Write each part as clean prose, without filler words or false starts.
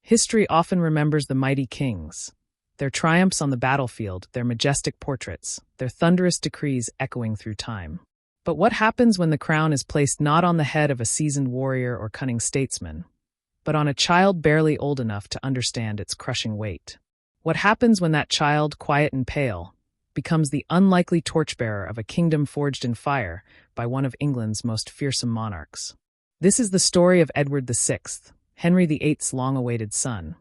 History often remembers the mighty kings, their triumphs on the battlefield, their majestic portraits, their thunderous decrees echoing through time. But what happens when the crown is placed not on the head of a seasoned warrior or cunning statesman, but on a child barely old enough to understand its crushing weight? What happens when that child, quiet and pale, becomes the unlikely torchbearer of a kingdom forged in fire by one of England's most fearsome monarchs? This is the story of Edward VI, Henry VIII's long-awaited son,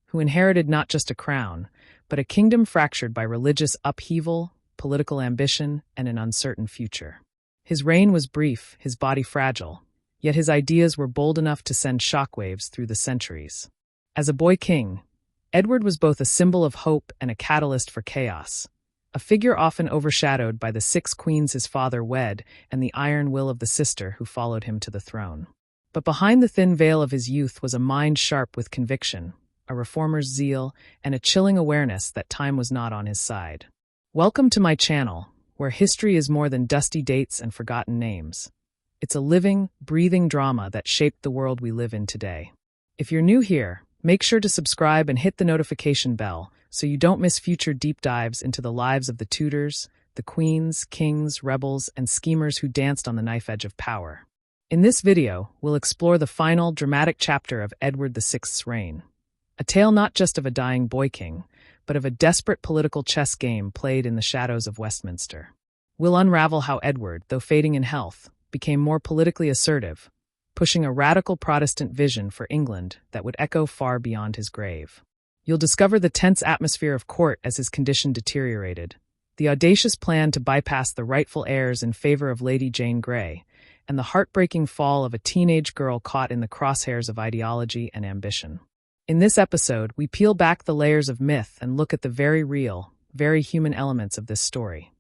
who inherited not just a crown, but a kingdom fractured by religious upheaval, political ambition, and an uncertain future. His reign was brief, his body fragile, yet his ideas were bold enough to send shockwaves through the centuries. As a boy king, Edward was both a symbol of hope and a catalyst for chaos, a figure often overshadowed by the 6 queens his father wed and the iron will of the sister who followed him to the throne. But behind the thin veil of his youth was a mind sharp with conviction, a reformer's zeal, and a chilling awareness that time was not on his side. Welcome to my channel, where history is more than dusty dates and forgotten names. It's a living, breathing drama that shaped the world we live in today. If you're new here, make sure to subscribe and hit the notification bell so you don't miss future deep dives into the lives of the Tudors, the queens, kings, rebels, and schemers who danced on the knife edge of power. In this video, we'll explore the final, dramatic chapter of Edward VI's reign. A tale not just of a dying boy king, but of a desperate political chess game played in the shadows of Westminster. We'll unravel how Edward, though fading in health, became more politically assertive, pushing a radical Protestant vision for England that would echo far beyond his grave. You'll discover the tense atmosphere of court as his condition deteriorated, the audacious plan to bypass the rightful heirs in favor of Lady Jane Grey, and the heartbreaking fall of a teenage girl caught in the crosshairs of ideology and ambition. In this episode, we peel back the layers of myth and look at the very real, very human elements of this story.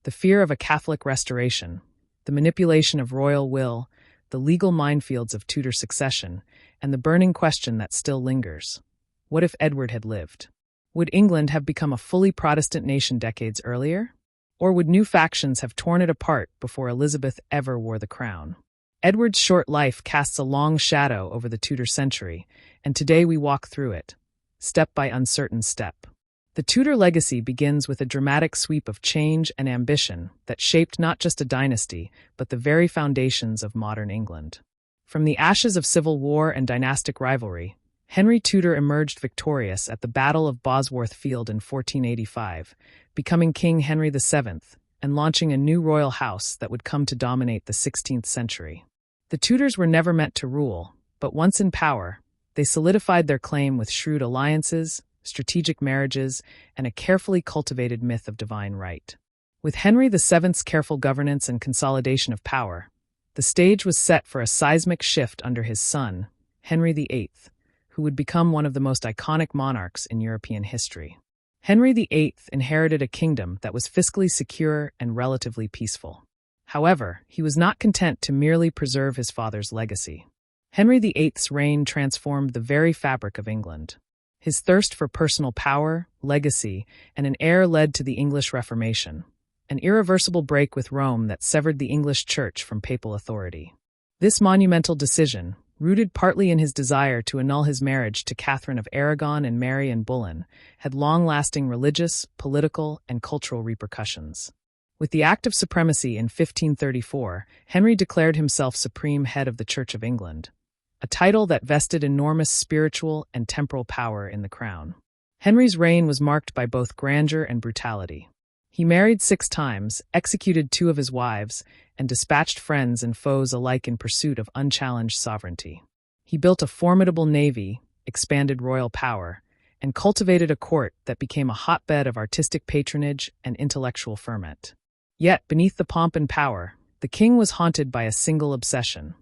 The fear of a Catholic restoration, the manipulation of royal will, the legal minefields of Tudor succession, and the burning question that still lingers. What if Edward had lived? Would England have become a fully Protestant nation decades earlier? Or would new factions have torn it apart before Elizabeth ever wore the crown? Edward's short life casts a long shadow over the Tudor century, and today we walk through it, step by uncertain step. The Tudor legacy begins with a dramatic sweep of change and ambition that shaped not just a dynasty, but the very foundations of modern England. From the ashes of civil war and dynastic rivalry, Henry Tudor emerged victorious at the Battle of Bosworth Field in 1485, becoming King Henry VII and launching a new royal house that would come to dominate the 16th century. The Tudors were never meant to rule, but once in power, they solidified their claim with shrewd alliances, strategic marriages, and a carefully cultivated myth of divine right. With Henry VII's careful governance and consolidation of power, the stage was set for a seismic shift under his son, Henry VIII, who would become one of the most iconic monarchs in European history. Henry VIII inherited a kingdom that was fiscally secure and relatively peaceful. However, he was not content to merely preserve his father's legacy. Henry VIII's reign transformed the very fabric of England. His thirst for personal power, legacy, and an heir led to the English Reformation, an irreversible break with Rome that severed the English Church from papal authority. This monumental decision, rooted partly in his desire to annul his marriage to Catherine of Aragon and Mary and Boleyn, had long-lasting religious, political, and cultural repercussions. With the Act of Supremacy in 1534, Henry declared himself supreme head of the Church of England, a title that vested enormous spiritual and temporal power in the crown. Henry's reign was marked by both grandeur and brutality. He married 6 times, executed 2 of his wives, and dispatched friends and foes alike in pursuit of unchallenged sovereignty. He built a formidable navy, expanded royal power, and cultivated a court that became a hotbed of artistic patronage and intellectual ferment. Yet, beneath the pomp and power, the king was haunted by a single obsession: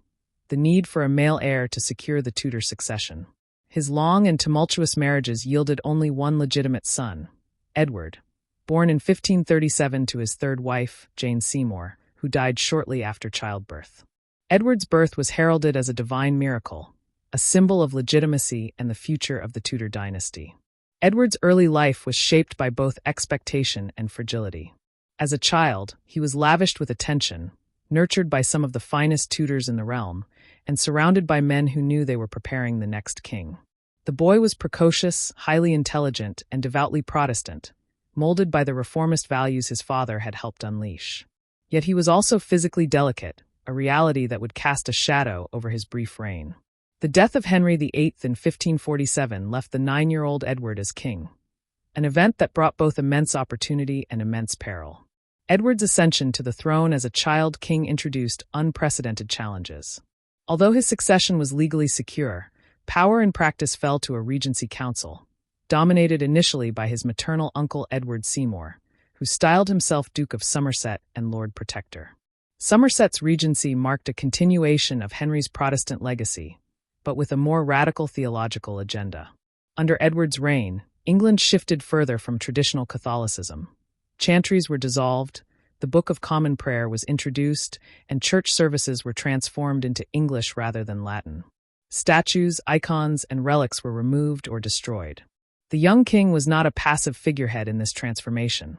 the need for a male heir to secure the Tudor succession. His long and tumultuous marriages yielded only one legitimate son, Edward, born in 1537 to his 3rd wife, Jane Seymour, who died shortly after childbirth. Edward's birth was heralded as a divine miracle, a symbol of legitimacy and the future of the Tudor dynasty. Edward's early life was shaped by both expectation and fragility. As a child, he was lavished with attention, nurtured by some of the finest tutors in the realm, and surrounded by men who knew they were preparing the next king. The boy was precocious, highly intelligent, and devoutly Protestant, molded by the reformist values his father had helped unleash. Yet he was also physically delicate, a reality that would cast a shadow over his brief reign. The death of Henry VIII in 1547 left the 9-year-old Edward as king, an event that brought both immense opportunity and immense peril. Edward's ascension to the throne as a child king introduced unprecedented challenges. Although his succession was legally secure, power in practice fell to a regency council, dominated initially by his maternal uncle Edward Seymour, who styled himself Duke of Somerset and Lord Protector. Somerset's regency marked a continuation of Henry's Protestant legacy, but with a more radical theological agenda. Under Edward's reign, England shifted further from traditional Catholicism. Chantries were dissolved, the Book of Common Prayer was introduced, and church services were transformed into English rather than Latin. Statues, icons, and relics were removed or destroyed. The young king was not a passive figurehead in this transformation.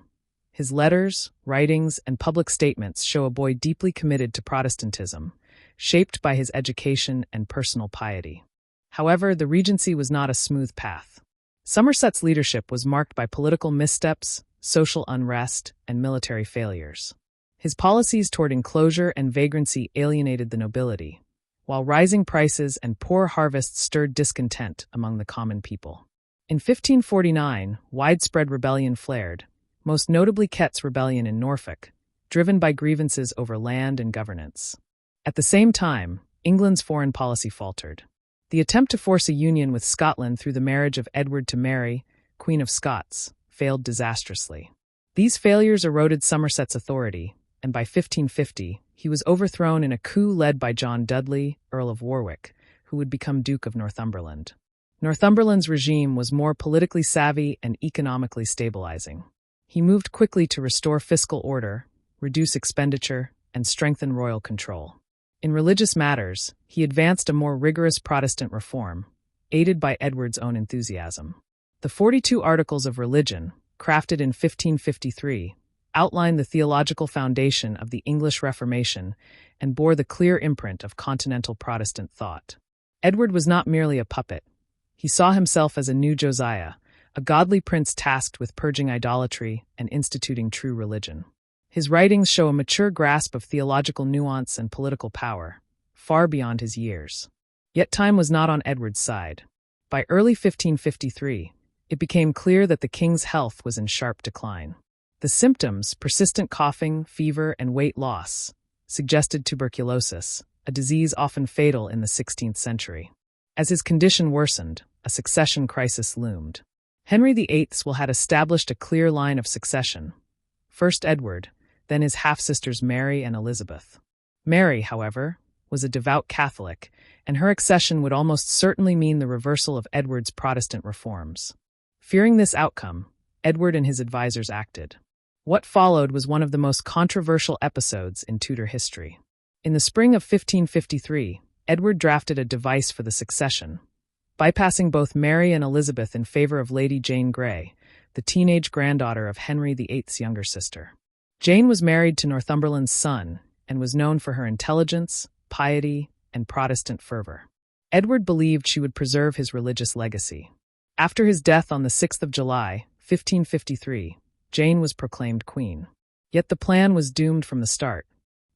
His letters, writings, and public statements show a boy deeply committed to Protestantism, shaped by his education and personal piety. However, the regency was not a smooth path. Somerset's leadership was marked by political missteps, social unrest, and military failures. His policies toward enclosure and vagrancy alienated the nobility, while rising prices and poor harvests stirred discontent among the common people. In 1549, widespread rebellion flared, most notably Kett's rebellion in Norfolk, driven by grievances over land and governance. At the same time, England's foreign policy faltered. The attempt to force a union with Scotland through the marriage of Edward to Mary, Queen of Scots, failed disastrously. These failures eroded Somerset's authority, and by 1550, he was overthrown in a coup led by John Dudley, Earl of Warwick, who would become Duke of Northumberland. Northumberland's regime was more politically savvy and economically stabilizing. He moved quickly to restore fiscal order, reduce expenditure, and strengthen royal control. In religious matters, he advanced a more rigorous Protestant reform, aided by Edward's own enthusiasm. The 42 Articles of Religion, crafted in 1553, outlined the theological foundation of the English Reformation and bore the clear imprint of continental Protestant thought. Edward was not merely a puppet. He saw himself as a new Josiah, a godly prince tasked with purging idolatry and instituting true religion. His writings show a mature grasp of theological nuance and political power, far beyond his years. Yet time was not on Edward's side. By early 1553, it became clear that the king's health was in sharp decline. The symptoms, persistent coughing, fever, and weight loss, suggested tuberculosis, a disease often fatal in the 16th century. As his condition worsened, a succession crisis loomed. Henry VIII had established a clear line of succession. First Edward, then his half-sisters Mary and Elizabeth. Mary, however, was a devout Catholic, and her accession would almost certainly mean the reversal of Edward's Protestant reforms. Fearing this outcome, Edward and his advisors acted. What followed was one of the most controversial episodes in Tudor history. In the spring of 1553, Edward drafted a device for the succession, bypassing both Mary and Elizabeth in favor of Lady Jane Grey, the teenage granddaughter of Henry VIII's younger sister. Jane was married to Northumberland's son and was known for her intelligence, piety, and Protestant fervor. Edward believed she would preserve his religious legacy. After his death on the 6th of July, 1553, Jane was proclaimed queen. Yet the plan was doomed from the start.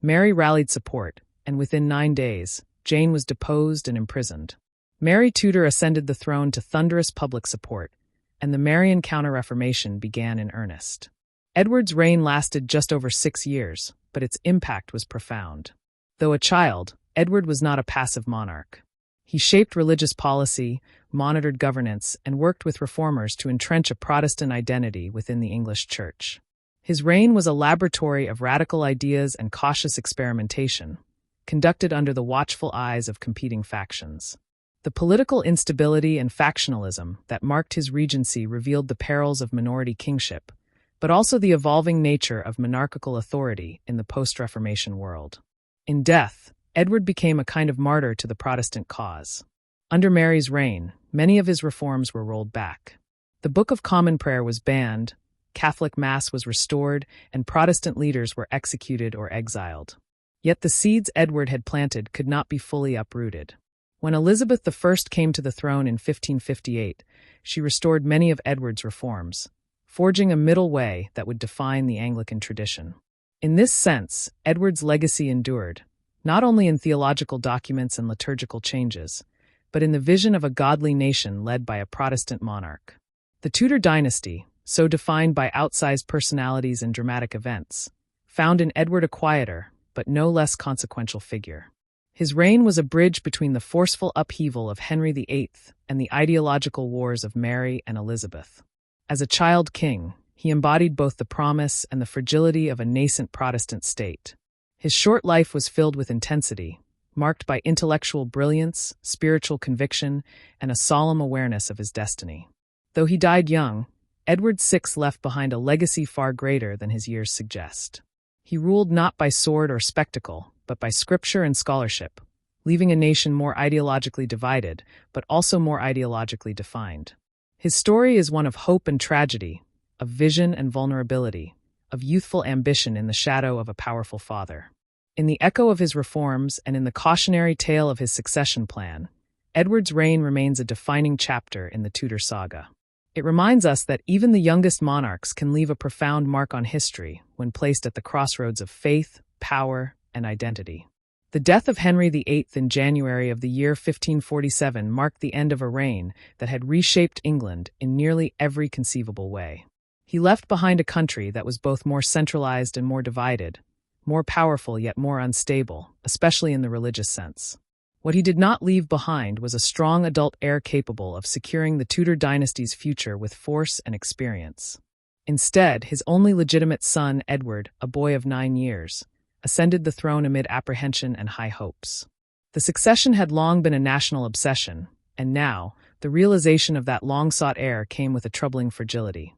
Mary rallied support, and within 9 days, Jane was deposed and imprisoned. Mary Tudor ascended the throne to thunderous public support, and the Marian Counter-Reformation began in earnest. Edward's reign lasted just over 6 years, but its impact was profound. Though a child, Edward was not a passive monarch. He shaped religious policy, monitored governance, and worked with reformers to entrench a Protestant identity within the English Church. His reign was a laboratory of radical ideas and cautious experimentation, conducted under the watchful eyes of competing factions. The political instability and factionalism that marked his regency revealed the perils of minority kingship, but also the evolving nature of monarchical authority in the post-Reformation world. In death, Edward became a kind of martyr to the Protestant cause. Under Mary's reign, many of his reforms were rolled back. The Book of Common Prayer was banned, Catholic Mass was restored, and Protestant leaders were executed or exiled. Yet the seeds Edward had planted could not be fully uprooted. When Elizabeth I came to the throne in 1558, she restored many of Edward's reforms, forging a middle way that would define the Anglican tradition. In this sense, Edward's legacy endured, not only in theological documents and liturgical changes, but in the vision of a godly nation led by a Protestant monarch. The Tudor dynasty, so defined by outsized personalities and dramatic events, found in Edward a quieter, but no less consequential figure. His reign was a bridge between the forceful upheaval of Henry VIII and the ideological wars of Mary and Elizabeth. As a child king, he embodied both the promise and the fragility of a nascent Protestant state. His short life was filled with intensity, marked by intellectual brilliance, spiritual conviction, and a solemn awareness of his destiny. Though he died young, Edward VI left behind a legacy far greater than his years suggest. He ruled not by sword or spectacle, but by scripture and scholarship, leaving a nation more ideologically divided, but also more ideologically defined. His story is one of hope and tragedy, of vision and vulnerability, of youthful ambition in the shadow of a powerful father. In the echo of his reforms and in the cautionary tale of his succession plan, Edward's reign remains a defining chapter in the Tudor saga. It reminds us that even the youngest monarchs can leave a profound mark on history when placed at the crossroads of faith, power, and identity. The death of Henry VIII in January of the year 1547 marked the end of a reign that had reshaped England in nearly every conceivable way. He left behind a country that was both more centralized and more divided, more powerful yet more unstable, especially in the religious sense. What he did not leave behind was a strong adult heir capable of securing the Tudor dynasty's future with force and experience. Instead, his only legitimate son, Edward, a boy of 9 years, ascended the throne amid apprehension and high hopes. The succession had long been a national obsession, and now, the realization of that long-sought heir came with a troubling fragility.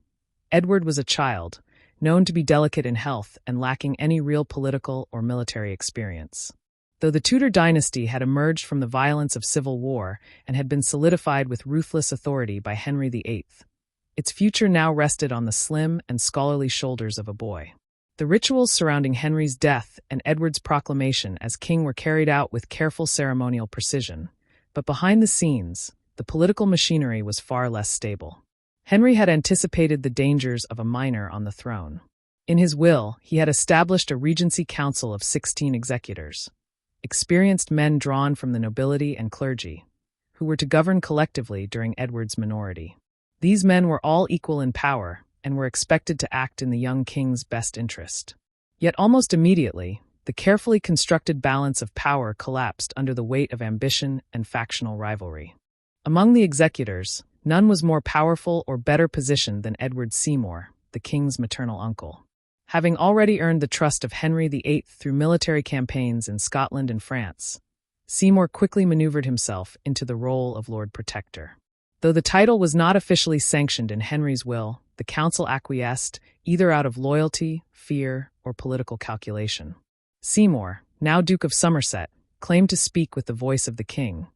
Edward was a child, known to be delicate in health and lacking any real political or military experience. Though the Tudor dynasty had emerged from the violence of civil war and had been solidified with ruthless authority by Henry VIII, its future now rested on the slim and scholarly shoulders of a boy. The rituals surrounding Henry's death and Edward's proclamation as king were carried out with careful ceremonial precision, but behind the scenes, the political machinery was far less stable. Henry had anticipated the dangers of a minor on the throne. In his will, he had established a regency council of 16 executors, experienced men drawn from the nobility and clergy, who were to govern collectively during Edward's minority. These men were all equal in power and were expected to act in the young king's best interest. Yet almost immediately, the carefully constructed balance of power collapsed under the weight of ambition and factional rivalry. Among the executors, none was more powerful or better positioned than Edward Seymour, the king's maternal uncle. Having already earned the trust of Henry VIII through military campaigns in Scotland and France, Seymour quickly maneuvered himself into the role of Lord Protector. Though the title was not officially sanctioned in Henry's will, the council acquiesced, either out of loyalty, fear, or political calculation. Seymour, now Duke of Somerset, claimed to speak with the voice of the king,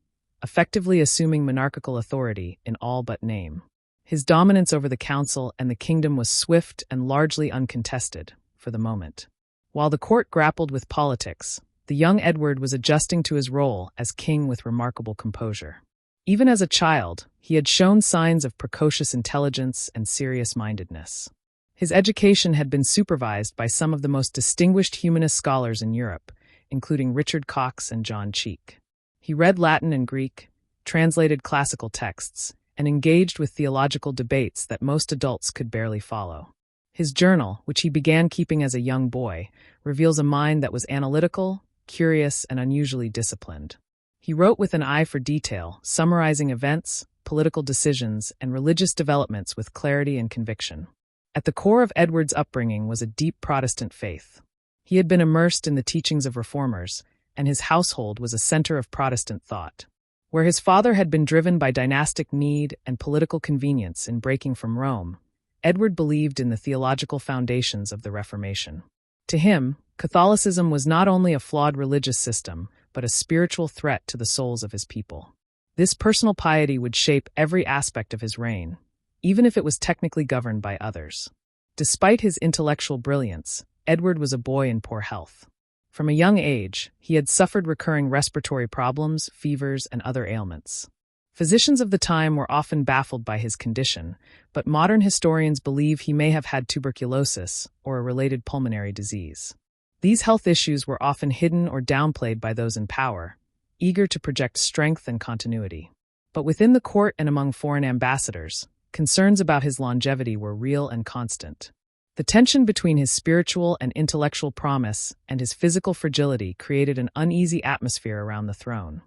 effectively assuming monarchical authority in all but name. His dominance over the council and the kingdom was swift and largely uncontested, for the moment. While the court grappled with politics, the young Edward was adjusting to his role as king with remarkable composure. Even as a child, he had shown signs of precocious intelligence and serious-mindedness. His education had been supervised by some of the most distinguished humanist scholars in Europe, including Richard Cox and John Cheek. He read Latin and Greek, translated classical texts, and engaged with theological debates that most adults could barely follow. His journal, which he began keeping as a young boy, reveals a mind that was analytical, curious, and unusually disciplined. He wrote with an eye for detail, summarizing events, political decisions, and religious developments with clarity and conviction. At the core of Edward's upbringing was a deep Protestant faith. He had been immersed in the teachings of reformers, and his household was a center of Protestant thought. Where his father had been driven by dynastic need and political convenience in breaking from Rome, Edward believed in the theological foundations of the Reformation. To him, Catholicism was not only a flawed religious system, but a spiritual threat to the souls of his people. This personal piety would shape every aspect of his reign, even if it was technically governed by others. Despite his intellectual brilliance, Edward was a boy in poor health. From a young age, he had suffered recurring respiratory problems, fevers, and other ailments. Physicians of the time were often baffled by his condition, but modern historians believe he may have had tuberculosis or a related pulmonary disease. These health issues were often hidden or downplayed by those in power, eager to project strength and continuity. But within the court and among foreign ambassadors, concerns about his longevity were real and constant. The tension between his spiritual and intellectual promise and his physical fragility created an uneasy atmosphere around the throne,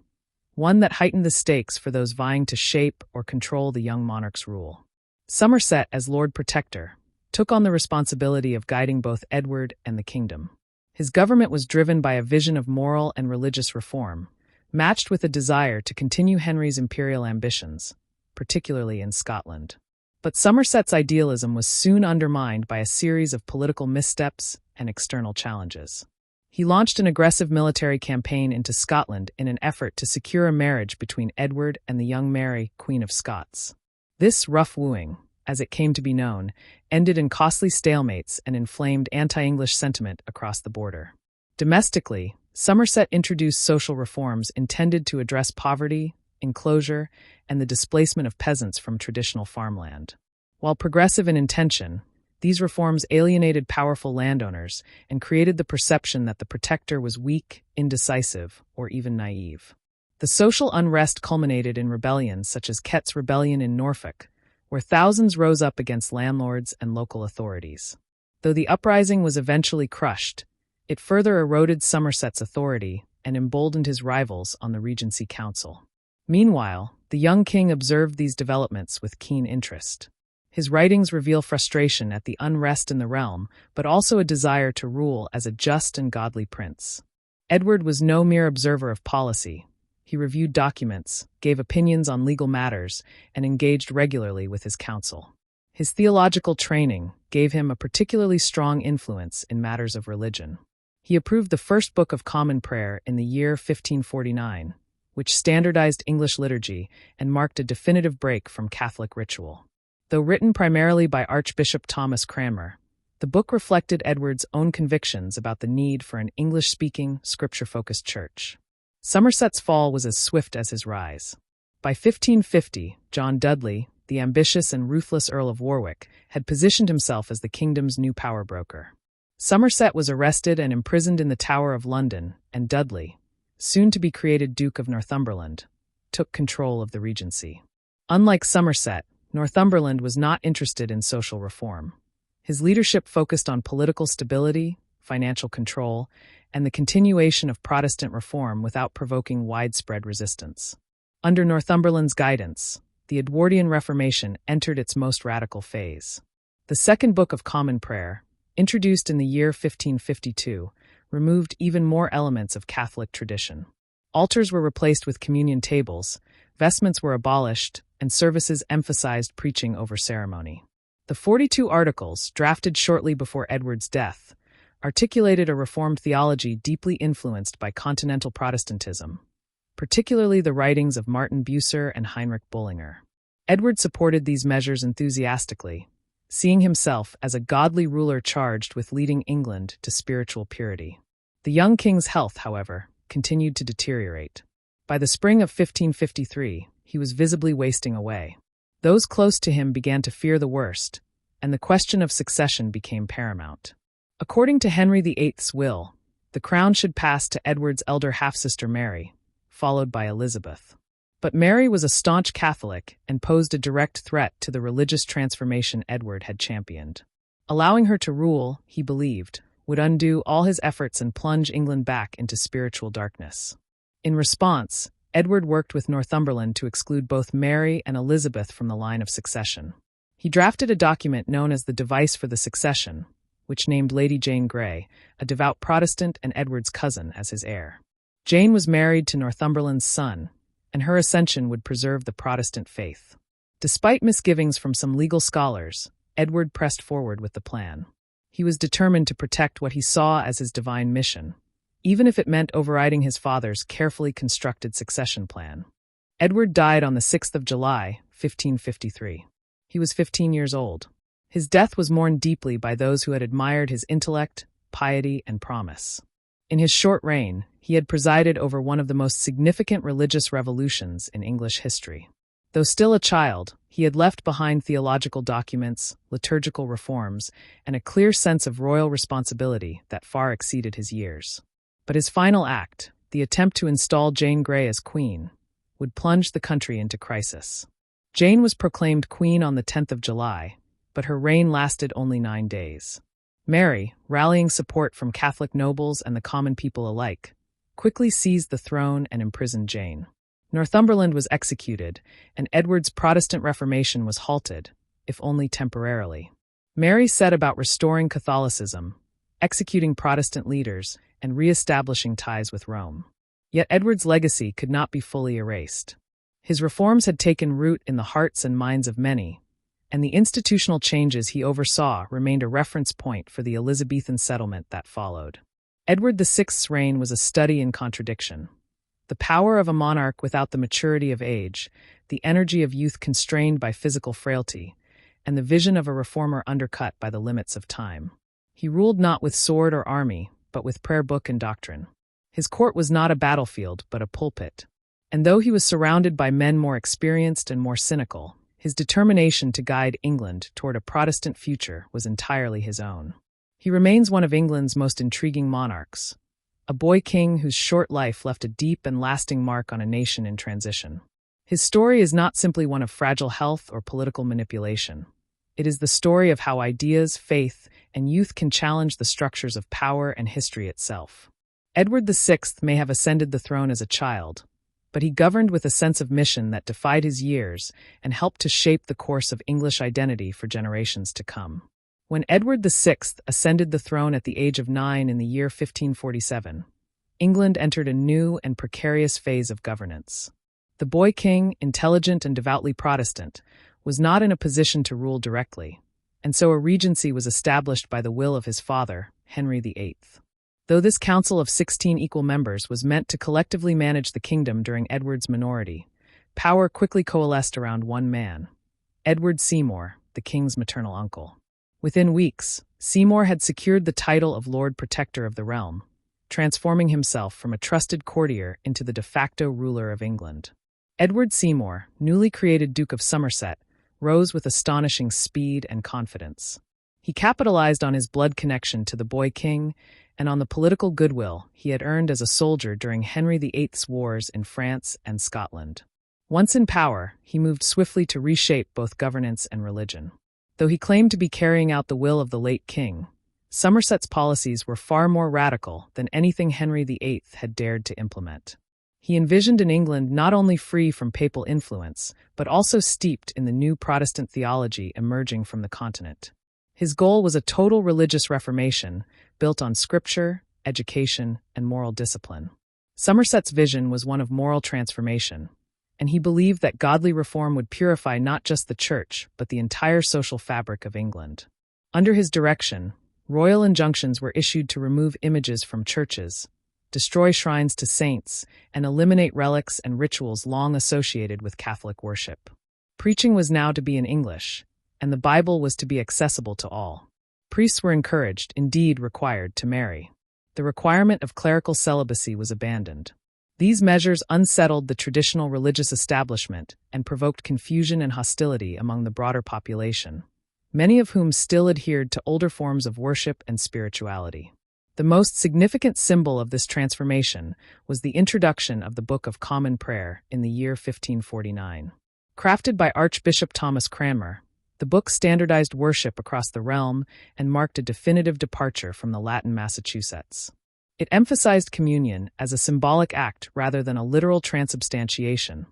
one that heightened the stakes for those vying to shape or control the young monarch's rule. Somerset, as Lord Protector, took on the responsibility of guiding both Edward and the kingdom. His government was driven by a vision of moral and religious reform, matched with a desire to continue Henry's imperial ambitions, particularly in Scotland. But Somerset's idealism was soon undermined by a series of political missteps and external challenges. He launched an aggressive military campaign into Scotland in an effort to secure a marriage between Edward and the young Mary, Queen of Scots. This rough wooing, as it came to be known, ended in costly stalemates and inflamed anti-English sentiment across the border. Domestically, Somerset introduced social reforms intended to address poverty, enclosure, and the displacement of peasants from traditional farmland. While progressive in intention, these reforms alienated powerful landowners and created the perception that the protector was weak, indecisive, or even naive. The social unrest culminated in rebellions such as Kett's Rebellion in Norfolk, where thousands rose up against landlords and local authorities. Though the uprising was eventually crushed, it further eroded Somerset's authority and emboldened his rivals on the Regency Council. Meanwhile, the young king observed these developments with keen interest. His writings reveal frustration at the unrest in the realm, but also a desire to rule as a just and godly prince. Edward was no mere observer of policy. He reviewed documents, gave opinions on legal matters, and engaged regularly with his council. His theological training gave him a particularly strong influence in matters of religion. He approved the First Book of Common Prayer in the year 1549, which standardized English liturgy and marked a definitive break from Catholic ritual. Though written primarily by Archbishop Thomas Cranmer, the book reflected Edward's own convictions about the need for an English-speaking, scripture-focused church. Somerset's fall was as swift as his rise. By 1550, John Dudley, the ambitious and ruthless Earl of Warwick, had positioned himself as the kingdom's new power broker. Somerset was arrested and imprisoned in the Tower of London, and Dudley, soon to be created Duke of Northumberland, took control of the regency. Unlike Somerset, Northumberland was not interested in social reform. His leadership focused on political stability, financial control, and the continuation of Protestant reform without provoking widespread resistance. Under Northumberland's guidance, the Edwardian Reformation entered its most radical phase. The Second Book of Common Prayer, introduced in the year 1552, removed even more elements of Catholic tradition. Altars were replaced with communion tables, vestments were abolished, and services emphasized preaching over ceremony. The 42 Articles, drafted shortly before Edward's death, articulated a Reformed theology deeply influenced by continental Protestantism, particularly the writings of Martin Bucer and Heinrich Bullinger. Edward supported these measures enthusiastically, seeing himself as a godly ruler charged with leading England to spiritual purity. The young king's health, however, continued to deteriorate. By the spring of 1553, he was visibly wasting away. Those close to him began to fear the worst, and the question of succession became paramount. According to Henry VIII's will, the crown should pass to Edward's elder half-sister Mary, followed by Elizabeth. But Mary was a staunch Catholic and posed a direct threat to the religious transformation Edward had championed. Allowing her to rule, he believed, would undo all his efforts and plunge England back into spiritual darkness. In response, Edward worked with Northumberland to exclude both Mary and Elizabeth from the line of succession. He drafted a document known as the Device for the Succession, which named Lady Jane Grey, a devout Protestant and Edward's cousin, as his heir. Jane was married to Northumberland's son, and her accession would preserve the Protestant faith. Despite misgivings from some legal scholars, Edward pressed forward with the plan. He was determined to protect what he saw as his divine mission, even if it meant overriding his father's carefully constructed succession plan. Edward died on the 6th of July, 1553. He was 15 years old. His death was mourned deeply by those who had admired his intellect, piety, and promise. In his short reign, he had presided over one of the most significant religious revolutions in English history. Though still a child, he had left behind theological documents, liturgical reforms, and a clear sense of royal responsibility that far exceeded his years. But his final act, the attempt to install Jane Grey as queen, would plunge the country into crisis. Jane was proclaimed queen on the 10th of July, but her reign lasted only 9 days. Mary, rallying support from Catholic nobles and the common people alike, quickly seized the throne and imprisoned Jane. Northumberland was executed, and Edward's Protestant Reformation was halted, if only temporarily. Mary set about restoring Catholicism, executing Protestant leaders, and re-establishing ties with Rome. Yet Edward's legacy could not be fully erased. His reforms had taken root in the hearts and minds of many, and the institutional changes he oversaw remained a reference point for the Elizabethan settlement that followed. Edward VI's reign was a study in contradiction. The power of a monarch without the maturity of age, the energy of youth constrained by physical frailty, and the vision of a reformer undercut by the limits of time. He ruled not with sword or army, but with prayer book and doctrine. His court was not a battlefield, but a pulpit. And though he was surrounded by men more experienced and more cynical, his determination to guide England toward a Protestant future was entirely his own. He remains one of England's most intriguing monarchs, a boy king whose short life left a deep and lasting mark on a nation in transition. His story is not simply one of fragile health or political manipulation. It is the story of how ideas, faith, and youth can challenge the structures of power and history itself. Edward VI may have ascended the throne as a child, but he governed with a sense of mission that defied his years and helped to shape the course of English identity for generations to come. When Edward VI ascended the throne at the age of 9 in the year 1547, England entered a new and precarious phase of governance. The boy king, intelligent and devoutly Protestant, was not in a position to rule directly, and so a regency was established by the will of his father, Henry VIII. Though this council of 16 equal members was meant to collectively manage the kingdom during Edward's minority, power quickly coalesced around one man, Edward Seymour, the king's maternal uncle. Within weeks, Seymour had secured the title of Lord Protector of the realm, transforming himself from a trusted courtier into the de facto ruler of England. Edward Seymour, newly created Duke of Somerset, rose with astonishing speed and confidence. He capitalized on his blood connection to the boy king and on the political goodwill he had earned as a soldier during Henry VIII's wars in France and Scotland. Once in power, he moved swiftly to reshape both governance and religion. Though he claimed to be carrying out the will of the late king, Somerset's policies were far more radical than anything Henry VIII had dared to implement. He envisioned an England not only free from papal influence, but also steeped in the new Protestant theology emerging from the continent. His goal was a total religious reformation built on scripture, education, and moral discipline. Somerset's vision was one of moral transformation, and he believed that godly reform would purify not just the church, but the entire social fabric of England. Under his direction, royal injunctions were issued to remove images from churches, destroy shrines to saints, and eliminate relics and rituals long associated with Catholic worship. Preaching was now to be in English, and the Bible was to be accessible to all. Priests were encouraged, indeed required, to marry. The requirement of clerical celibacy was abandoned. These measures unsettled the traditional religious establishment and provoked confusion and hostility among the broader population, many of whom still adhered to older forms of worship and spirituality. The most significant symbol of this transformation was the introduction of the Book of Common Prayer in the year 1549. Crafted by Archbishop Thomas Cranmer, the book standardized worship across the realm and marked a definitive departure from the Latin Massachusetts. It emphasized communion as a symbolic act rather than a literal transubstantiation,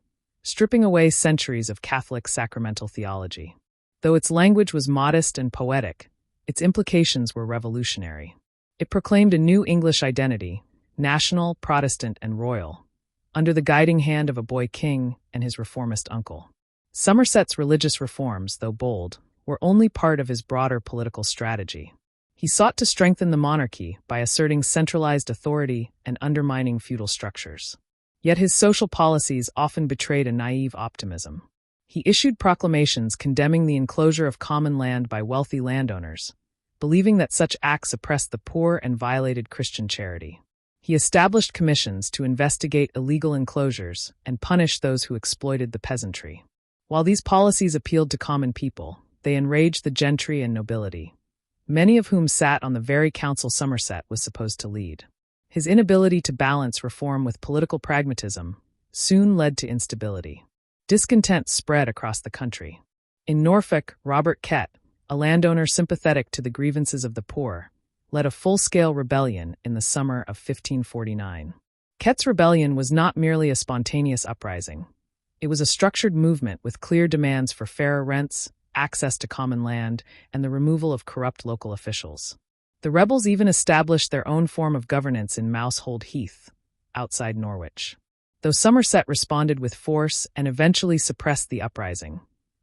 stripping away centuries of Catholic sacramental theology. Though its language was modest and poetic, its implications were revolutionary. It proclaimed a new English identity, national, Protestant, and royal, under the guiding hand of a boy king and his reformist uncle. Somerset's religious reforms, though bold, were only part of his broader political strategy. He sought to strengthen the monarchy by asserting centralized authority and undermining feudal structures. Yet his social policies often betrayed a naive optimism. He issued proclamations condemning the enclosure of common land by wealthy landowners, believing that such acts oppressed the poor and violated Christian charity. He established commissions to investigate illegal enclosures and punish those who exploited the peasantry. While these policies appealed to common people, they enraged the gentry and nobility, many of whom sat on the very council Somerset was supposed to lead. His inability to balance reform with political pragmatism soon led to instability. Discontent spread across the country. In Norfolk, Robert Kett, a landowner sympathetic to the grievances of the poor, led a full-scale rebellion in the summer of 1549. Kett's rebellion was not merely a spontaneous uprising. It was a structured movement with clear demands for fairer rents, access to common land, and the removal of corrupt local officials. The rebels even established their own form of governance in Mousehold Heath, outside Norwich. Though Somerset responded with force and eventually suppressed the uprising,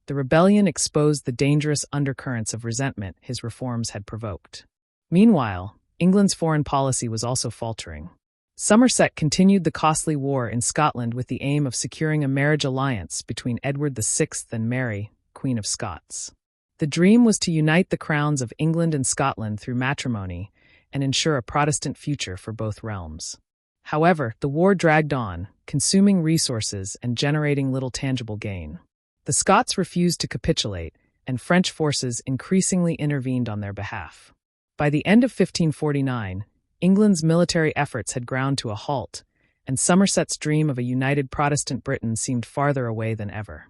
the rebellion exposed the dangerous undercurrents of resentment his reforms had provoked. Meanwhile, England's foreign policy was also faltering. Somerset continued the costly war in Scotland with the aim of securing a marriage alliance between Edward VI and Mary, Queen of Scots. The dream was to unite the crowns of England and Scotland through matrimony and ensure a Protestant future for both realms. However, the war dragged on, consuming resources and generating little tangible gain. The Scots refused to capitulate, and French forces increasingly intervened on their behalf. By the end of 1549, England's military efforts had ground to a halt, and Somerset's dream of a united Protestant Britain seemed farther away than ever.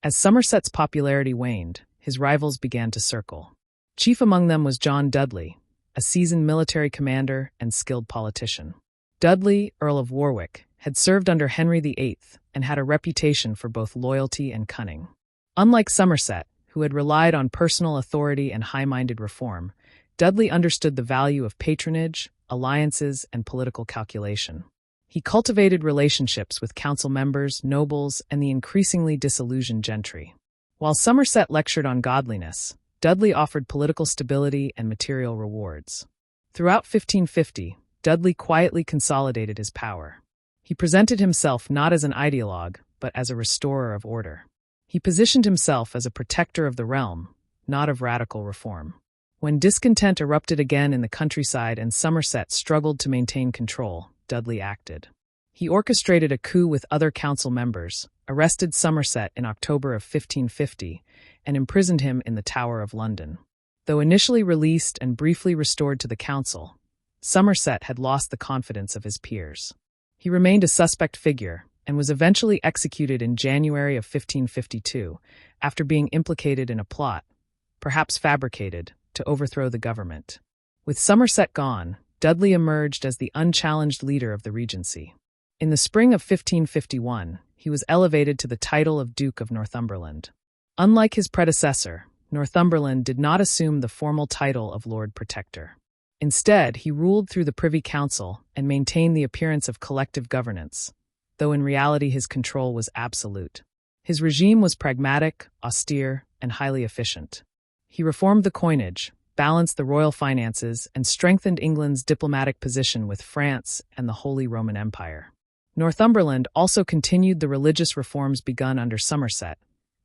As Somerset's popularity waned, his rivals began to circle. Chief among them was John Dudley, a seasoned military commander and skilled politician. Dudley, Earl of Warwick, had served under Henry VIII and had a reputation for both loyalty and cunning. Unlike Somerset, who had relied on personal authority and high-minded reform, Dudley understood the value of patronage, alliances, and political calculation. He cultivated relationships with council members, nobles, and the increasingly disillusioned gentry. While Somerset lectured on godliness, Dudley offered political stability and material rewards. Throughout 1550, Dudley quietly consolidated his power. He presented himself not as an ideologue, but as a restorer of order. He positioned himself as a protector of the realm, not of radical reform. When discontent erupted again in the countryside and Somerset struggled to maintain control, Dudley acted. He orchestrated a coup with other council members, arrested Somerset in October of 1550, and imprisoned him in the Tower of London. Though initially released and briefly restored to the council, Somerset had lost the confidence of his peers. He remained a suspect figure and was eventually executed in January of 1552 after being implicated in a plot, perhaps fabricated, to overthrow the government. With Somerset gone, Dudley emerged as the unchallenged leader of the regency. In the spring of 1551, he was elevated to the title of Duke of Northumberland. Unlike his predecessor, Northumberland did not assume the formal title of Lord Protector. Instead, he ruled through the Privy Council and maintained the appearance of collective governance, though in reality his control was absolute. His regime was pragmatic, austere, and highly efficient. He reformed the coinage, balanced the royal finances, and strengthened England's diplomatic position with France and the Holy Roman Empire. Northumberland also continued the religious reforms begun under Somerset,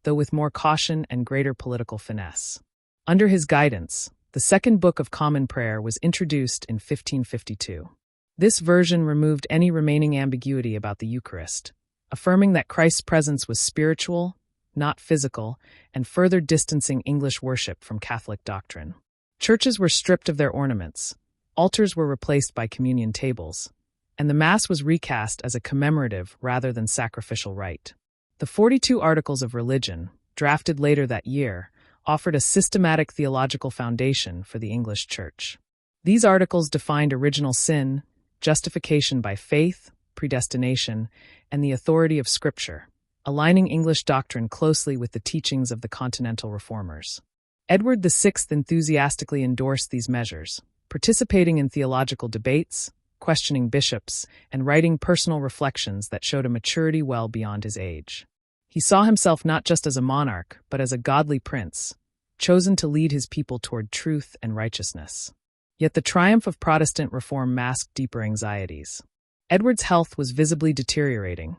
though with more caution and greater political finesse. Under his guidance, the Second Book of Common Prayer was introduced in 1552. This version removed any remaining ambiguity about the Eucharist, affirming that Christ's presence was spiritual, not physical, and further distancing English worship from Catholic doctrine. Churches were stripped of their ornaments, altars were replaced by communion tables, and the Mass was recast as a commemorative rather than sacrificial rite. The 42 Articles of Religion, drafted later that year, offered a systematic theological foundation for the English Church. These articles defined original sin, justification by faith, predestination, and the authority of Scripture, aligning English doctrine closely with the teachings of the Continental Reformers. Edward VI enthusiastically endorsed these measures, participating in theological debates, questioning bishops, and writing personal reflections that showed a maturity well beyond his age. He saw himself not just as a monarch, but as a godly prince, chosen to lead his people toward truth and righteousness. Yet the triumph of Protestant reform masked deeper anxieties. Edward's health was visibly deteriorating,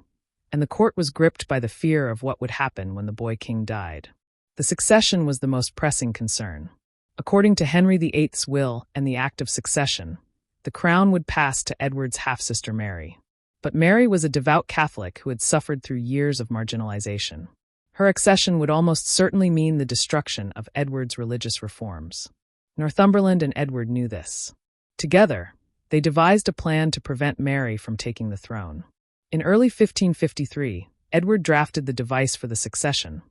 and the court was gripped by the fear of what would happen when the boy king died. The succession was the most pressing concern. According to Henry VIII's will and the Act of Succession, The crown would pass to Edward's half-sister Mary. But Mary was a devout Catholic who had suffered through years of marginalization. Her accession would almost certainly mean the destruction of Edward's religious reforms. Northumberland and Edward knew this. Together, they devised a plan to prevent Mary from taking the throne. In early 1553, Edward drafted the device for the succession,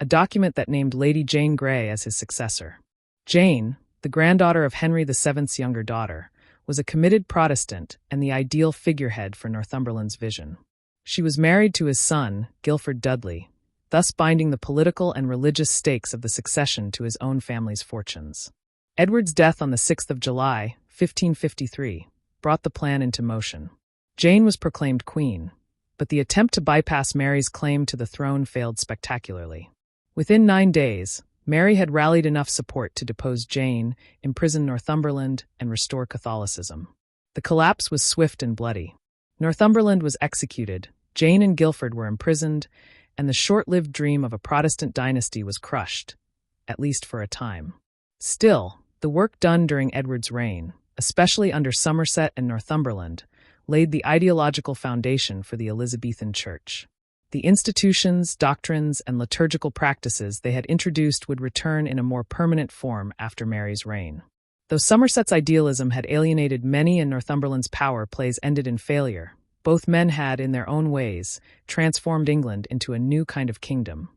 a document that named Lady Jane Grey as his successor. Jane, the granddaughter of Henry VII's younger daughter, was a committed Protestant and the ideal figurehead for Northumberland's vision. She was married to his son, Guilford Dudley, thus binding the political and religious stakes of the succession to his own family's fortunes. Edward's death on the 6th of July, 1553, brought the plan into motion. Jane was proclaimed queen, but the attempt to bypass Mary's claim to the throne failed spectacularly. Within 9 days, Mary had rallied enough support to depose Jane, imprison Northumberland, and restore Catholicism. The collapse was swift and bloody. Northumberland was executed, Jane and Guilford were imprisoned, and the short-lived dream of a Protestant dynasty was crushed, at least for a time. Still, the work done during Edward's reign, especially under Somerset and Northumberland, laid the ideological foundation for the Elizabethan Church. The institutions, doctrines, and liturgical practices they had introduced would return in a more permanent form after Mary's reign. Though Somerset's idealism had alienated many and Northumberland's power plays ended in failure, both men had, in their own ways, transformed England into a new kind of kingdom,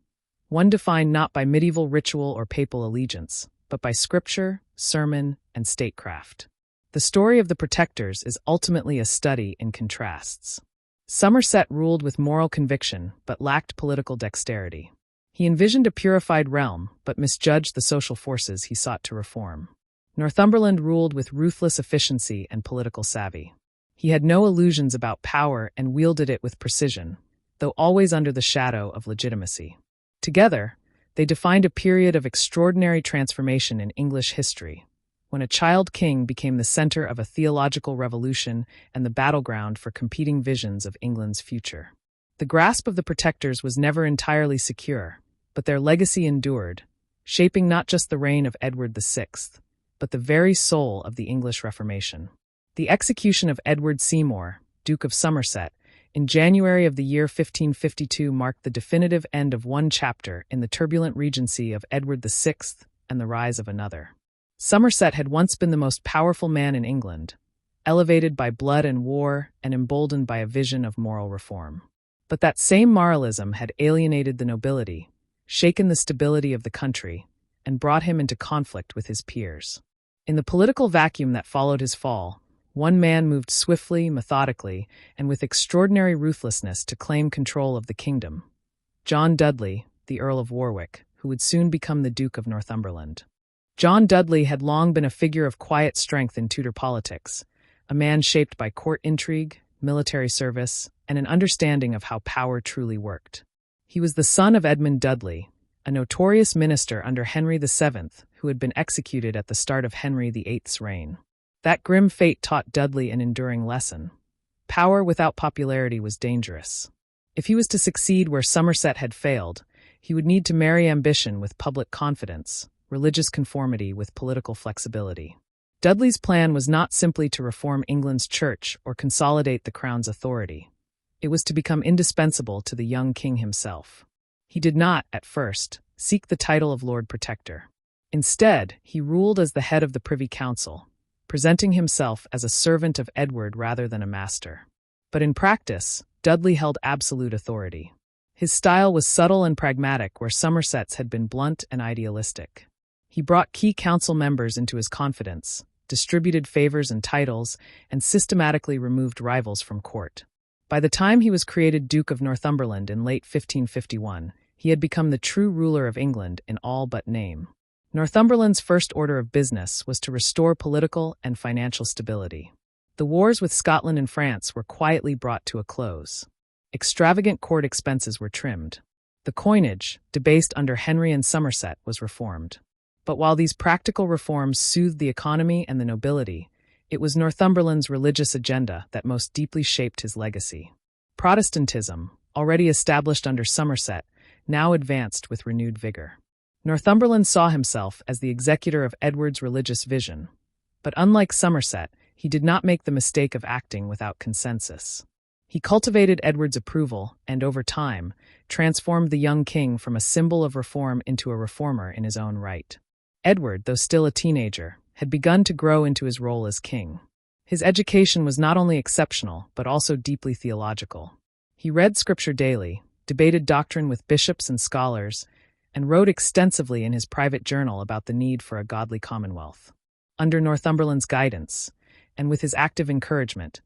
one defined not by medieval ritual or papal allegiance, but by scripture, sermon, and statecraft. The story of the Protectors is ultimately a study in contrasts. Somerset ruled with moral conviction, but lacked political dexterity. He envisioned a purified realm, but misjudged the social forces he sought to reform. Northumberland ruled with ruthless efficiency and political savvy. He had no illusions about power and wielded it with precision, though always under the shadow of legitimacy. Together, they defined a period of extraordinary transformation in English history, when a child king became the center of a theological revolution and the battleground for competing visions of England's future. The grasp of the Protectors was never entirely secure, but their legacy endured, shaping not just the reign of Edward VI, but the very soul of the English Reformation. The execution of Edward Seymour, Duke of Somerset, in January of the year 1552 marked the definitive end of one chapter in the turbulent regency of Edward VI and the rise of another. Somerset had once been the most powerful man in England, elevated by blood and war and emboldened by a vision of moral reform. But that same moralism had alienated the nobility, shaken the stability of the country, and brought him into conflict with his peers. In the political vacuum that followed his fall, one man moved swiftly, methodically, and with extraordinary ruthlessness to claim control of the kingdom: John Dudley, the Earl of Warwick, who would soon become the Duke of Northumberland. John Dudley had long been a figure of quiet strength in Tudor politics, a man shaped by court intrigue, military service, and an understanding of how power truly worked. He was the son of Edmund Dudley, a notorious minister under Henry VII, who had been executed at the start of Henry VIII's reign. That grim fate taught Dudley an enduring lesson. Power without popularity was dangerous. If he was to succeed where Somerset had failed, he would need to marry ambition with public confidence, religious conformity with political flexibility. Dudley's plan was not simply to reform England's church or consolidate the crown's authority. It was to become indispensable to the young king himself. He did not, at first, seek the title of Lord Protector. Instead, he ruled as the head of the Privy Council, presenting himself as a servant of Edward rather than a master. But in practice, Dudley held absolute authority. His style was subtle and pragmatic where Somerset's had been blunt and idealistic. He brought key council members into his confidence, distributed favors and titles, and systematically removed rivals from court. By the time he was created Duke of Northumberland in late 1551, he had become the true ruler of England in all but name. Northumberland's first order of business was to restore political and financial stability. The wars with Scotland and France were quietly brought to a close. Extravagant court expenses were trimmed. The coinage, debased under Henry and Somerset, was reformed. But while these practical reforms soothed the economy and the nobility, it was Northumberland's religious agenda that most deeply shaped his legacy. Protestantism, already established under Somerset, now advanced with renewed vigor. Northumberland saw himself as the executor of Edward's religious vision, but unlike Somerset, he did not make the mistake of acting without consensus. He cultivated Edward's approval and, over time, transformed the young king from a symbol of reform into a reformer in his own right. Edward, though still a teenager, had begun to grow into his role as king. His education was not only exceptional, but also deeply theological. He read scripture daily, debated doctrine with bishops and scholars, and wrote extensively in his private journal about the need for a godly commonwealth. Under Northumberland's guidance, and with his active encouragement,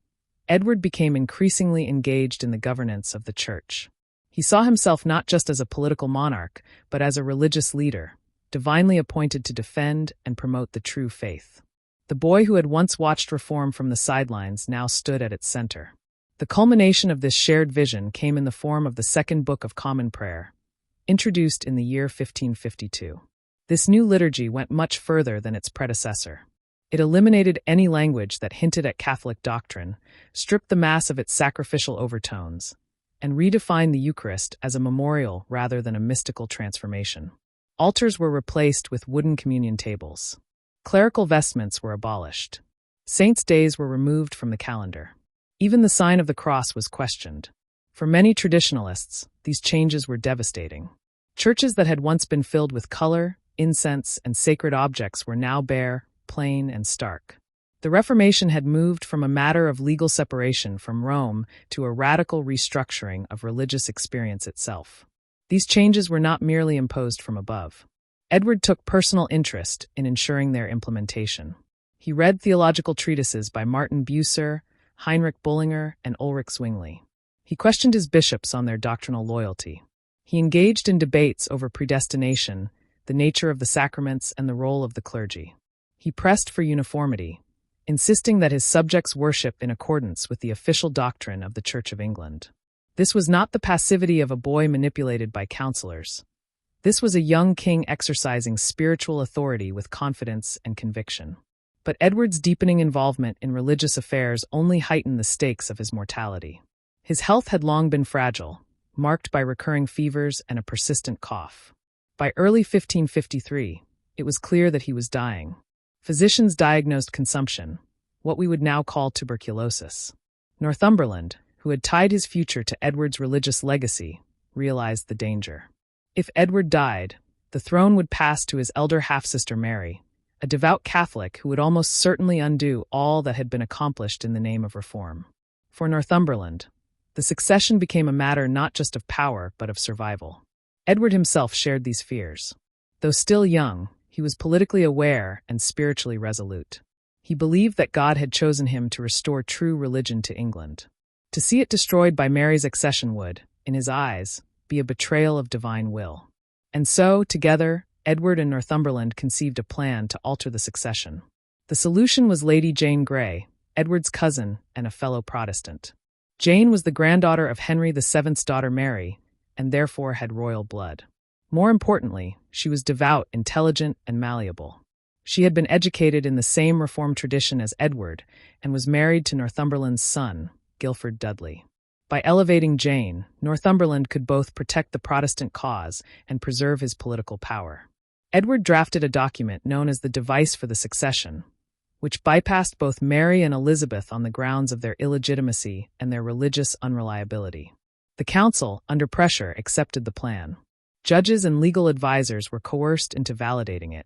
Edward became increasingly engaged in the governance of the church. He saw himself not just as a political monarch, but as a religious leader, divinely appointed to defend and promote the true faith. The boy who had once watched reform from the sidelines now stood at its center. The culmination of this shared vision came in the form of the Second Book of Common Prayer, introduced in the year 1552. This new liturgy went much further than its predecessor. It eliminated any language that hinted at Catholic doctrine, stripped the Mass of its sacrificial overtones, and redefined the Eucharist as a memorial rather than a mystical transformation. Altars were replaced with wooden communion tables. Clerical vestments were abolished. Saints' days were removed from the calendar. Even the sign of the cross was questioned. For many traditionalists, these changes were devastating. Churches that had once been filled with color, incense, and sacred objects were now bare, plain, and stark. The Reformation had moved from a matter of legal separation from Rome to a radical restructuring of religious experience itself. These changes were not merely imposed from above. Edward took personal interest in ensuring their implementation. He read theological treatises by Martin Bucer, Heinrich Bullinger, and Ulrich Zwingli. He questioned his bishops on their doctrinal loyalty. He engaged in debates over predestination, the nature of the sacraments, and the role of the clergy. He pressed for uniformity, insisting that his subjects worship in accordance with the official doctrine of the Church of England. This was not the passivity of a boy manipulated by counselors. This was a young king exercising spiritual authority with confidence and conviction. But Edward's deepening involvement in religious affairs only heightened the stakes of his mortality. His health had long been fragile, marked by recurring fevers and a persistent cough. By early 1553, it was clear that he was dying. Physicians diagnosed consumption, what we would now call tuberculosis. Northumberland, who had tied his future to Edward's religious legacy, realized the danger. If Edward died, the throne would pass to his elder half-sister Mary, a devout Catholic who would almost certainly undo all that had been accomplished in the name of reform. For Northumberland, the succession became a matter not just of power but of survival. Edward himself shared these fears. Though still young, he was politically aware and spiritually resolute. He believed that God had chosen him to restore true religion to England. To see it destroyed by Mary's accession would, in his eyes, be a betrayal of divine will. And so, together, Edward and Northumberland conceived a plan to alter the succession. The solution was Lady Jane Grey, Edward's cousin and a fellow Protestant. Jane was the granddaughter of Henry VII's daughter Mary, and therefore had royal blood. More importantly, she was devout, intelligent, and malleable. She had been educated in the same Reformed tradition as Edward and was married to Northumberland's son, Guilford Dudley. By elevating Jane, Northumberland could both protect the Protestant cause and preserve his political power. Edward drafted a document known as the Device for the Succession, which bypassed both Mary and Elizabeth on the grounds of their illegitimacy and their religious unreliability. The council, under pressure, accepted the plan. Judges and legal advisors were coerced into validating it.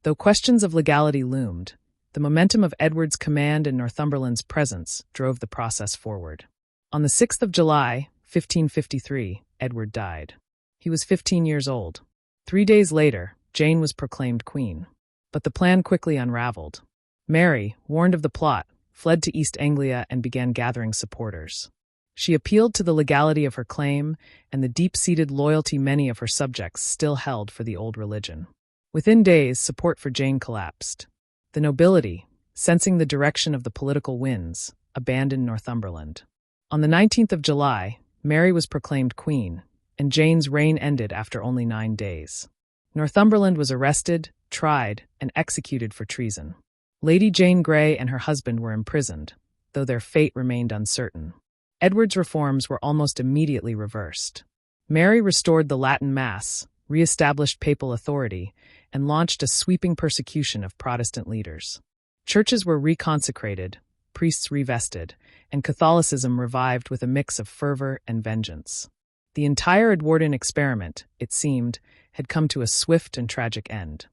Though questions of legality loomed, the momentum of Edward's command and Northumberland's presence drove the process forward. On the 6th of July, 1553, Edward died. He was 15 years old. 3 days later, Jane was proclaimed queen. But the plan quickly unraveled. Mary, warned of the plot, fled to East Anglia and began gathering supporters. She appealed to the legality of her claim and the deep-seated loyalty many of her subjects still held for the old religion. Within days, support for Jane collapsed. The nobility, sensing the direction of the political winds, abandoned Northumberland. On the 19th of July, Mary was proclaimed queen, and Jane's reign ended after only 9 days. Northumberland was arrested, tried, and executed for treason. Lady Jane Grey and her husband were imprisoned, though their fate remained uncertain. Edward's reforms were almost immediately reversed. Mary restored the Latin Mass, re-established papal authority, and launched a sweeping persecution of Protestant leaders. Churches were reconsecrated, priests revested, and Catholicism revived with a mix of fervor and vengeance. The entire Edwardian experiment, it seemed, had come to a swift and tragic end.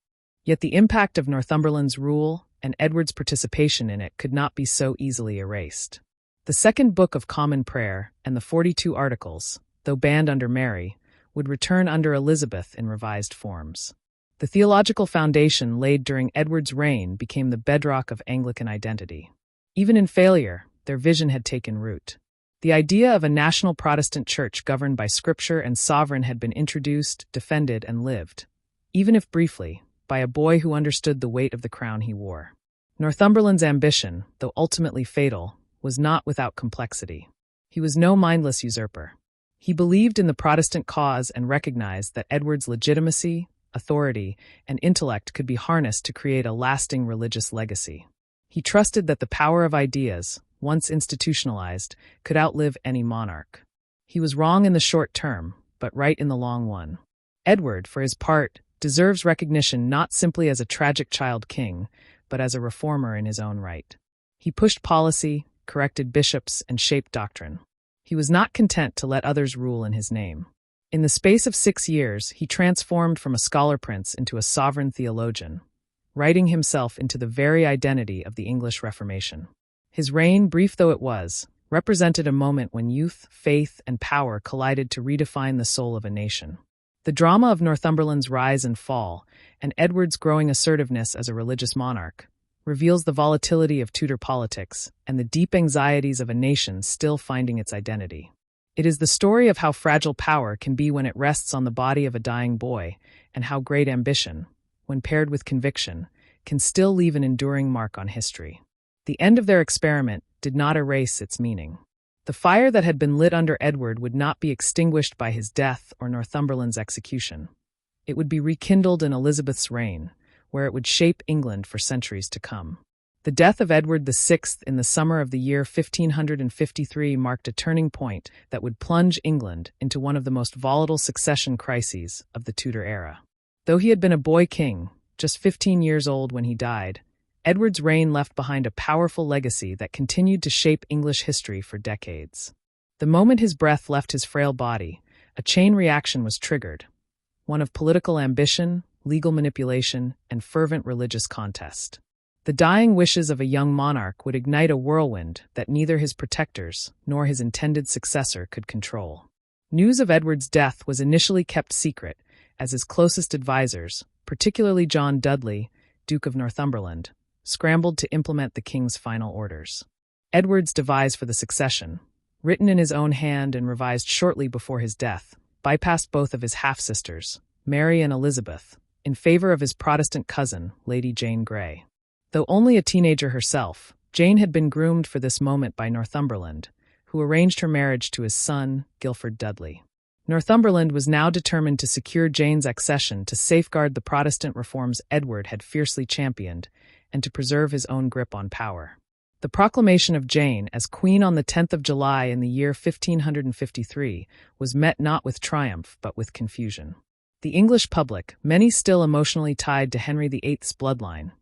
Yet the impact of Northumberland's rule and Edward's participation in it could not be so easily erased. The Second Book of Common Prayer and the 42 Articles, though banned under Mary, would return under Elizabeth in revised forms. The theological foundation laid during Edward's reign became the bedrock of Anglican identity. Even in failure, their vision had taken root. The idea of a national Protestant church governed by Scripture and sovereign had been introduced, defended, and lived, even if briefly, by a boy who understood the weight of the crown he wore. Northumberland's ambition, though ultimately fatal, was not without complexity. He was no mindless usurper. He believed in the Protestant cause and recognized that Edward's legitimacy, authority, and intellect could be harnessed to create a lasting religious legacy. He trusted that the power of ideas, once institutionalized, could outlive any monarch. He was wrong in the short term, but right in the long one. Edward, for his part, deserves recognition not simply as a tragic child king, but as a reformer in his own right. He pushed policy, corrected bishops, and shaped doctrine. He was not content to let others rule in his name. In the space of 6 years, he transformed from a scholar prince into a sovereign theologian, writing himself into the very identity of the English Reformation. His reign, brief though it was, represented a moment when youth, faith, and power collided to redefine the soul of a nation. The drama of Northumberland's rise and fall, and Edward's growing assertiveness as a religious monarch, reveals the volatility of Tudor politics and the deep anxieties of a nation still finding its identity. It is the story of how fragile power can be when it rests on the body of a dying boy, and how great ambition, when paired with conviction, can still leave an enduring mark on history. The end of their experiment did not erase its meaning. The fire that had been lit under Edward would not be extinguished by his death or Northumberland's execution. It would be rekindled in Elizabeth's reign, where it would shape England for centuries to come. The death of Edward VI in the summer of the year 1553 marked a turning point that would plunge England into one of the most volatile succession crises of the Tudor era. Though he had been a boy king, just 15 years old when he died, Edward's reign left behind a powerful legacy that continued to shape English history for decades. The moment his breath left his frail body, a chain reaction was triggered, one of political ambition, legal manipulation, and fervent religious contest. The dying wishes of a young monarch would ignite a whirlwind that neither his protectors nor his intended successor could control. News of Edward's death was initially kept secret, as his closest advisors, particularly John Dudley, Duke of Northumberland, scrambled to implement the king's final orders. Edward's devise for the succession, written in his own hand and revised shortly before his death, bypassed both of his half-sisters, Mary and Elizabeth, in favor of his Protestant cousin, Lady Jane Grey. Though only a teenager herself, Jane had been groomed for this moment by Northumberland, who arranged her marriage to his son, Guilford Dudley. Northumberland was now determined to secure Jane's accession to safeguard the Protestant reforms Edward had fiercely championed, and to preserve his own grip on power. The proclamation of Jane as Queen on the 10th of July in the year 1553 was met not with triumph but with confusion. The English public, many still emotionally tied to Henry VIII's bloodline,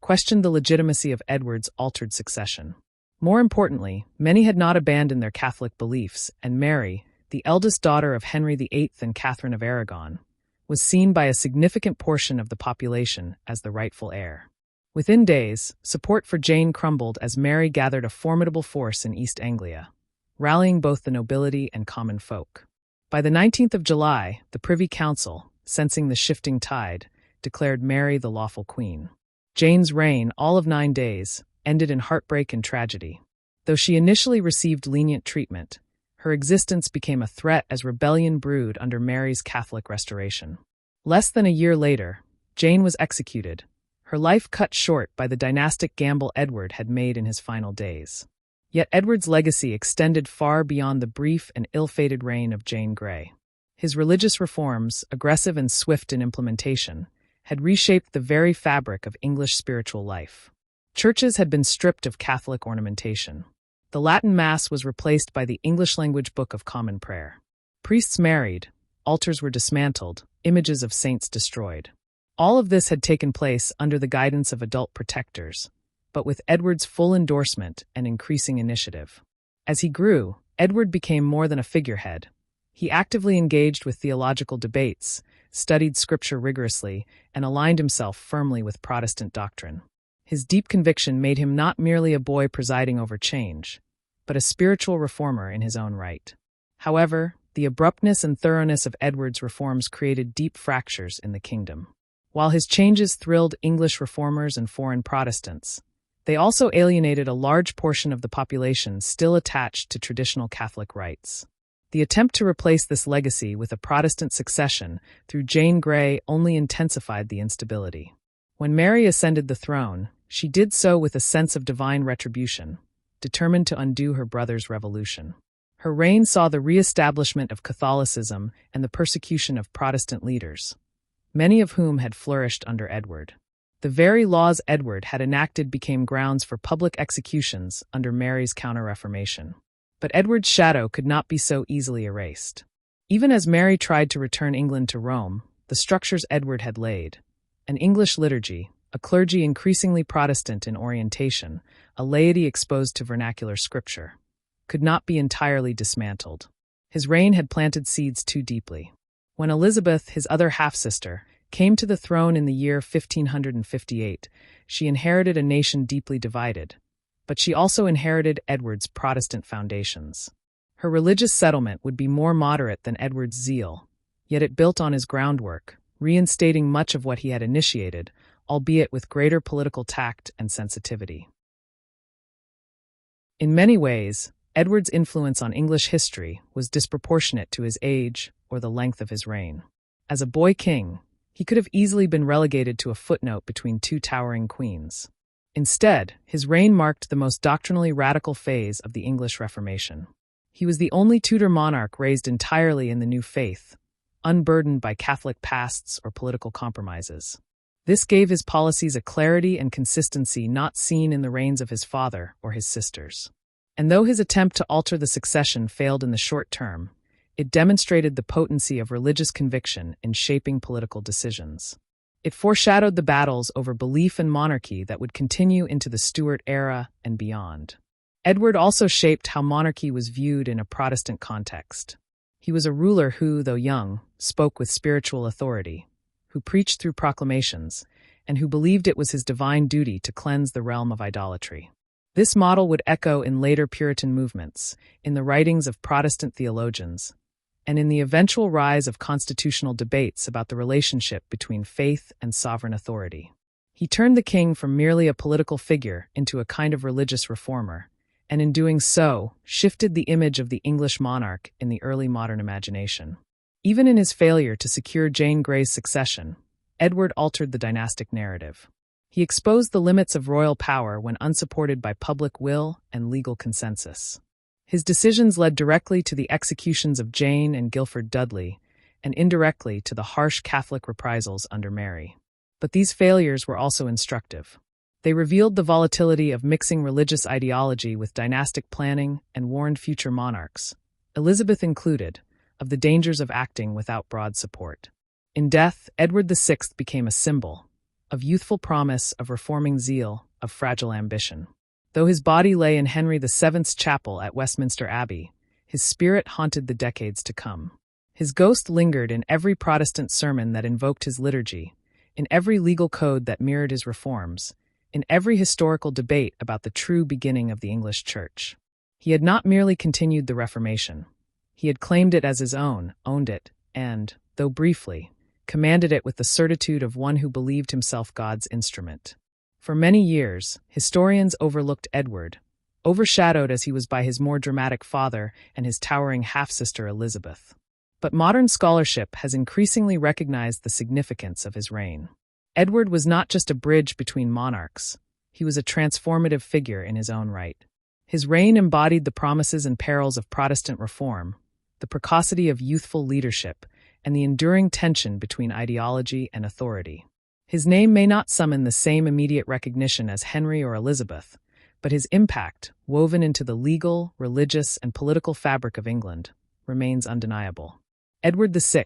questioned the legitimacy of Edward's altered succession. More importantly, many had not abandoned their Catholic beliefs, and Mary, the eldest daughter of Henry VIII and Catherine of Aragon, was seen by a significant portion of the population as the rightful heir. Within days, support for Jane crumbled as Mary gathered a formidable force in East Anglia, rallying both the nobility and common folk. By the 19th of July, the Privy Council, sensing the shifting tide, declared Mary the lawful queen. Jane's reign, all of 9 days, ended in heartbreak and tragedy. Though she initially received lenient treatment, her existence became a threat as rebellion brewed under Mary's Catholic restoration. Less than a year later, Jane was executed, her life cut short by the dynastic gamble Edward had made in his final days. Yet Edward's legacy extended far beyond the brief and ill-fated reign of Jane Grey. His religious reforms, aggressive and swift in implementation, had reshaped the very fabric of English spiritual life. Churches had been stripped of Catholic ornamentation. The Latin Mass was replaced by the English-language Book of Common Prayer. Priests married, altars were dismantled, images of saints destroyed. All of this had taken place under the guidance of adult protectors, but with Edward's full endorsement and increasing initiative. As he grew, Edward became more than a figurehead. He actively engaged with theological debates, studied scripture rigorously, and aligned himself firmly with Protestant doctrine. His deep conviction made him not merely a boy presiding over change, but a spiritual reformer in his own right. However, the abruptness and thoroughness of Edward's reforms created deep fractures in the kingdom. While his changes thrilled English reformers and foreign Protestants, they also alienated a large portion of the population still attached to traditional Catholic rites. The attempt to replace this legacy with a Protestant succession through Jane Grey only intensified the instability. When Mary ascended the throne, she did so with a sense of divine retribution, determined to undo her brother's revolution. Her reign saw the re-establishment of Catholicism and the persecution of Protestant leaders, many of whom had flourished under Edward. The very laws Edward had enacted became grounds for public executions under Mary's Counter-Reformation. But Edward's shadow could not be so easily erased. Even as Mary tried to return England to Rome, the structures Edward had laid, an English liturgy, a clergy increasingly Protestant in orientation, a laity exposed to vernacular scripture, could not be entirely dismantled. His reign had planted seeds too deeply. When Elizabeth, his other half-sister, came to the throne in the year 1558, she inherited a nation deeply divided, but she also inherited Edward's Protestant foundations. Her religious settlement would be more moderate than Edward's zeal, yet it built on his groundwork, reinstating much of what he had initiated, albeit with greater political tact and sensitivity. In many ways, Edward's influence on English history was disproportionate to his age or the length of his reign. As a boy king, he could have easily been relegated to a footnote between two towering queens. Instead, his reign marked the most doctrinally radical phase of the English Reformation. He was the only Tudor monarch raised entirely in the new faith, unburdened by Catholic pasts or political compromises. This gave his policies a clarity and consistency not seen in the reigns of his father or his sisters. And though his attempt to alter the succession failed in the short term, it demonstrated the potency of religious conviction in shaping political decisions. It foreshadowed the battles over belief and monarchy that would continue into the Stuart era and beyond. Edward also shaped how monarchy was viewed in a Protestant context. He was a ruler who, though young, spoke with spiritual authority, who preached through proclamations, and who believed it was his divine duty to cleanse the realm of idolatry. This model would echo in later Puritan movements, in the writings of Protestant theologians, and in the eventual rise of constitutional debates about the relationship between faith and sovereign authority. He turned the king from merely a political figure into a kind of religious reformer, and in doing so, shifted the image of the English monarch in the early modern imagination. Even in his failure to secure Jane Grey's succession, Edward altered the dynastic narrative. He exposed the limits of royal power when unsupported by public will and legal consensus. His decisions led directly to the executions of Jane and Guilford Dudley, and indirectly to the harsh Catholic reprisals under Mary. But these failures were also instructive. They revealed the volatility of mixing religious ideology with dynastic planning and warned future monarchs, Elizabeth included, of the dangers of acting without broad support. In death, Edward VI became a symbol of youthful promise, of reforming zeal, of fragile ambition. Though his body lay in Henry VII's chapel at Westminster Abbey, his spirit haunted the decades to come. His ghost lingered in every Protestant sermon that invoked his liturgy, in every legal code that mirrored his reforms, in every historical debate about the true beginning of the English Church. He had not merely continued the Reformation. He had claimed it as his own, owned it, and, though briefly, commanded it with the certitude of one who believed himself God's instrument. For many years, historians overlooked Edward, overshadowed as he was by his more dramatic father and his towering half-sister Elizabeth. But modern scholarship has increasingly recognized the significance of his reign. Edward was not just a bridge between monarchs, he was a transformative figure in his own right. His reign embodied the promises and perils of Protestant reform, the precocity of youthful leadership, and the enduring tension between ideology and authority. His name may not summon the same immediate recognition as Henry or Elizabeth, but his impact, woven into the legal, religious, and political fabric of England, remains undeniable. Edward VI,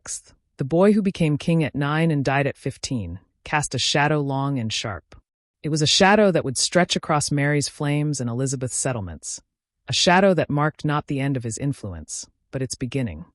the boy who became king at 9 and died at 15, cast a shadow long and sharp. It was a shadow that would stretch across Mary's flames and Elizabeth's settlements, a shadow that marked not the end of his influence, but its beginning.